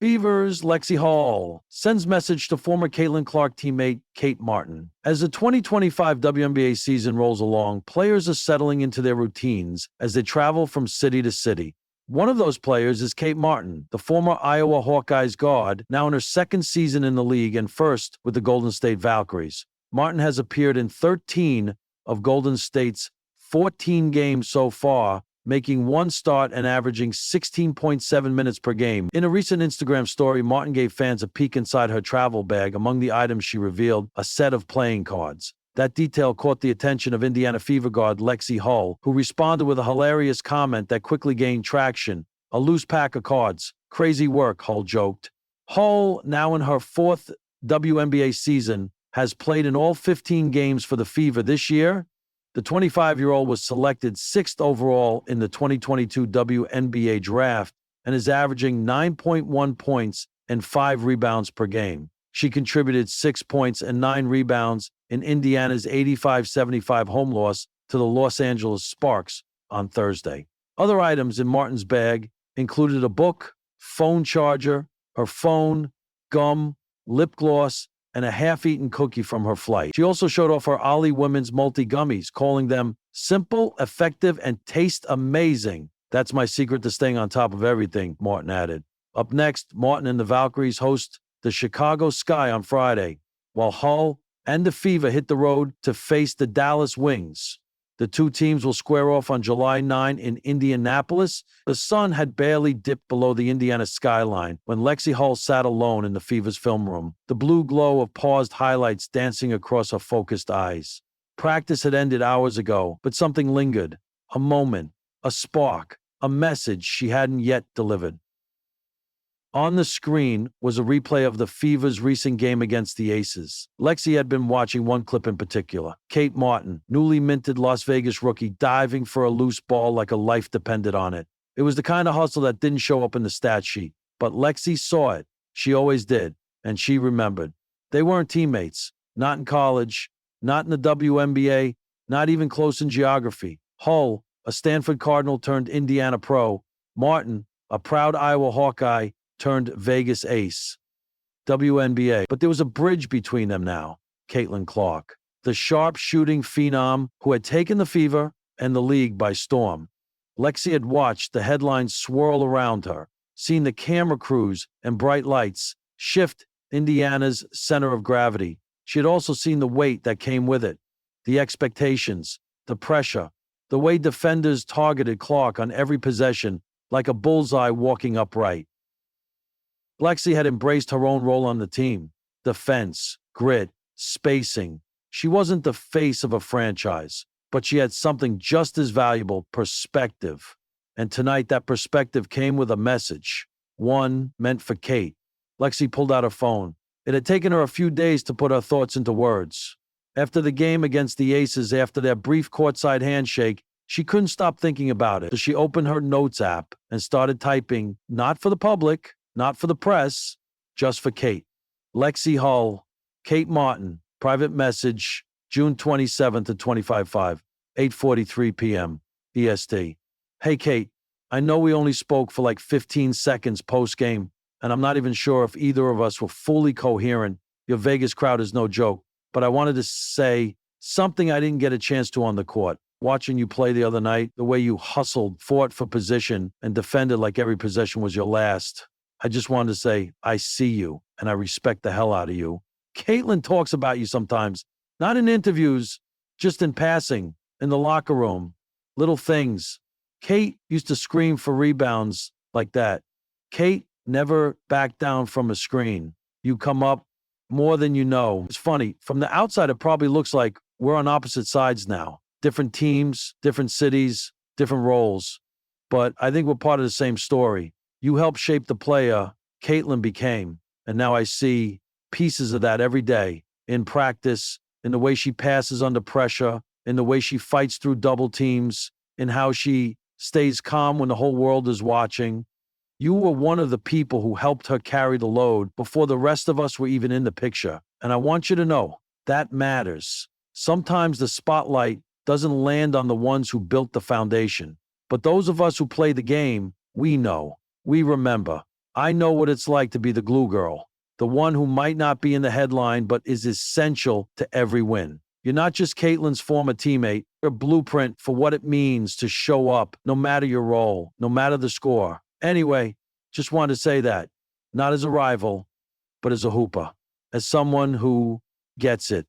Beavers, Lexie Hall sends message to former Caitlin Clark teammate Kate Martin. As the 2025 WNBA season rolls along, players are settling into their routines as they travel from city to city. One of those players is Kate Martin, the former Iowa Hawkeyes guard, now in her second season in the league and first with the Golden State Valkyries. Martin has appeared in 13 of Golden State's 14 games so far, making one start and averaging 16.7 minutes per game. In a recent Instagram story, Martin gave fans a peek inside her travel bag. Among the items she revealed, a set of playing cards. That detail caught the attention of Indiana Fever guard Lexie Hull, who responded with a hilarious comment that quickly gained traction. A loose pack of cards. Crazy work, Hull joked. Hull, now in her fourth WNBA season, has played in all 15 games for the Fever this year. The 25-year-old was selected 6th overall in the 2022 WNBA draft and is averaging 9.1 points and 5 rebounds per game. She contributed 6 points and 9 rebounds in Indiana's 85-75 home loss to the Los Angeles Sparks on Thursday. Other items in Martin's bag included a book, phone charger, her phone, gum, lip gloss, and a half-eaten cookie from her flight. She also showed off her Ollie Women's multi-gummies, calling them simple, effective, and taste amazing. That's my secret to staying on top of everything, Martin added. Up next, Martin and the Valkyries host the Chicago Sky on Friday, while Hull and the Fever hit the road to face the Dallas Wings. The two teams will square off on July 9 in Indianapolis. The sun had barely dipped below the Indiana skyline when Lexie Hull sat alone in the Fever's film room, the blue glow of paused highlights dancing across her focused eyes. Practice had ended hours ago, but something lingered. A moment, a spark, a message she hadn't yet delivered. On the screen was a replay of the Fever's recent game against the Aces. Lexie had been watching one clip in particular. Kate Martin, newly minted Las Vegas rookie, diving for a loose ball like a life depended on it. It was the kind of hustle that didn't show up in the stat sheet, but Lexie saw it. She always did, and she remembered. They weren't teammates, not in college, not in the WNBA, not even close in geography. Hull, a Stanford Cardinal turned Indiana pro. Martin, a proud Iowa Hawkeye, turned Vegas ace. WNBA. But there was a bridge between them now. Caitlin Clark, the sharp-shooting phenom who had taken the Fever and the league by storm. Lexie had watched the headlines swirl around her, seen the camera crews and bright lights shift Indiana's center of gravity. She had also seen the weight that came with it, the expectations, the pressure, the way defenders targeted Clark on every possession like a bullseye walking upright. Lexie had embraced her own role on the team. Defense, grit, spacing. She wasn't the face of a franchise, but she had something just as valuable, perspective. And tonight that perspective came with a message. One meant for Kate. Lexie pulled out her phone. It had taken her a few days to put her thoughts into words. After the game against the Aces, after their brief courtside handshake, she couldn't stop thinking about it. So she opened her notes app and started typing, not for the public, not for the press, just for Kate. Lexie Hull, Kate Martin, private message, June 27th at 25:05, 8:43 p.m. EST. Hey, Kate, I know we only spoke for like 15 seconds post-game, and I'm not even sure if either of us were fully coherent. Your Vegas crowd is no joke, but I wanted to say something I didn't get a chance to on the court. Watching you play the other night, the way you hustled, fought for position, and defended like every possession was your last. I just wanted to say, I see you, and I respect the hell out of you. Caitlin talks about you sometimes, not in interviews, just in passing, in the locker room, little things. Kate used to scream for rebounds like that. Kate never backed down from a screen. You come up more than you know. It's funny, from the outside, it probably looks like we're on opposite sides now. Different teams, different cities, different roles. But I think we're part of the same story. You helped shape the player Caitlin became, and now I see pieces of that every day in practice, in the way she passes under pressure, in the way she fights through double teams, in how she stays calm when the whole world is watching. You were one of the people who helped her carry the load before the rest of us were even in the picture, and I want you to know that matters. Sometimes the spotlight doesn't land on the ones who built the foundation, but those of us who play the game, we know. We remember. I know what it's like to be the glue girl, the one who might not be in the headline but is essential to every win. You're not just Caitlin's former teammate, you're a blueprint for what it means to show up no matter your role, no matter the score. Anyway, just wanted to say that, not as a rival, but as a hooper, as someone who gets it.